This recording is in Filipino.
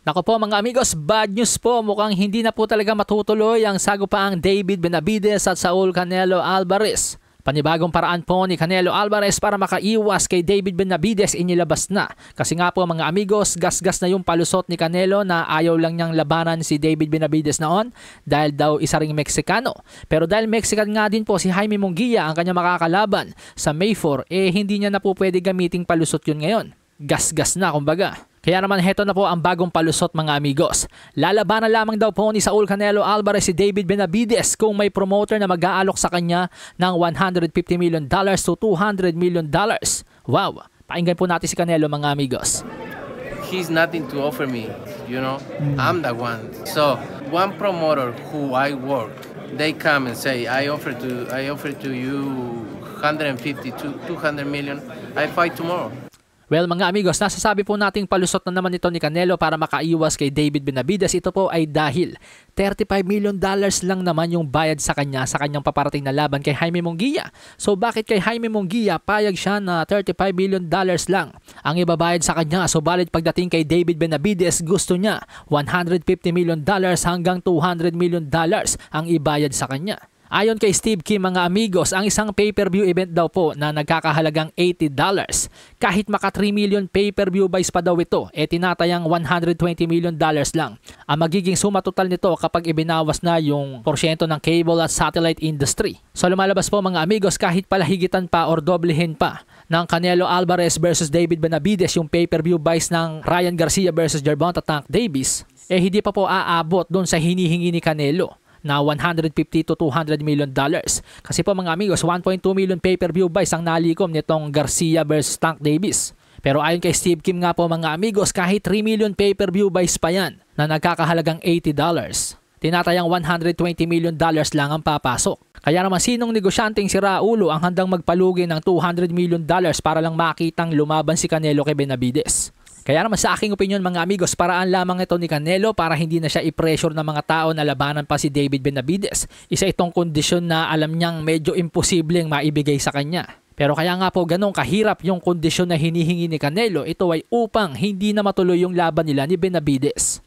Naku po mga amigos, bad news po. Mukhang hindi na po talaga matutuloy ang sagupaang David Benavidez at Saul Canelo Alvarez. Panibagong paraan po ni Canelo Alvarez para makaiwas kay David Benavidez inilabas na. Kasi nga po mga amigos, gas-gas na yung palusot ni Canelo na ayaw lang niyang labanan si David Benavidez noon dahil daw isa ring Meksikano. Pero dahil Mexican nga din po si Jaime Munguia ang kanya makakalaban sa May 4, hindi niya na po pwede gamiting palusot yun ngayon. Gas-gas na kumbaga. Kaya naman heto na po ang bagong palusot mga amigos. Lalabanan lamang daw po ni Saul Canelo Alvarez si David Benavidez kung may promoter na mag-aalok sa kanya ng $150 million to $200 million. Wow! Pakinggan po natin si Canelo mga amigos. He's nothing to offer me, you know. I'm the one. So one promoter who I work, they come and say, I offer to you 150 to 200 million. I fight tomorrow. Well mga amigos, nasasabi po nating palusot na naman ito ni Canelo para makaiwas kay David Benavidez. Ito po ay dahil $35 million lang naman yung bayad sa kanyang paparating na laban kay Jaime Munguia. So bakit kay Jaime Munguia payag siya na $35 million lang ang ibabayad sa kanya? So balit pagdating kay David Benavidez, gusto niya $150 million hanggang $200 million ang ibayad sa kanya. Ayon kay Steve Kim mga amigos, ang isang pay-per-view event daw po na nagkakahalagang $80, kahit maka 3 million pay-per-view buys pa daw ito, tinatayang $120 million lang. Ang magiging suma total nito kapag ibinawas na yung porsyento ng cable at satellite industry. So lumalabas po mga amigos, kahit palahigitan pa or doblehin pa ng Canelo Alvarez versus David Benavidez yung pay-per-view buys ng Ryan Garcia versus Gervonta Tank Davis, hindi pa po aabot doon sa hinihingi ni Canelo na $150 to $200 million. Kasi po mga amigos, 1.2 million pay-per-view buys ang nalikom nitong Garcia versus Tank Davis. Pero ayon kay Steve Kim nga po mga amigos, kahit 3 million pay-per-view buys pa yan na nagkakahalagang $80, tinatayang $120 million lang ang papasok. Kaya naman sinong negosyanteng si Raulo ang handang magpalugi ng $200 million para lang makitang lumaban si Canelo kay Benavidez? Kaya naman sa aking opinion mga amigos, paraan lamang ito ni Canelo para hindi na siya i-pressure ng mga tao na labanan pa si David Benavidez. Isa itong kondisyon na alam niyang medyo imposibleng maibigay sa kanya. Pero kaya nga po ganun kahirap yung kondisyon na hinihingi ni Canelo, ito ay upang hindi na matuloy yung laban nila ni Benavidez.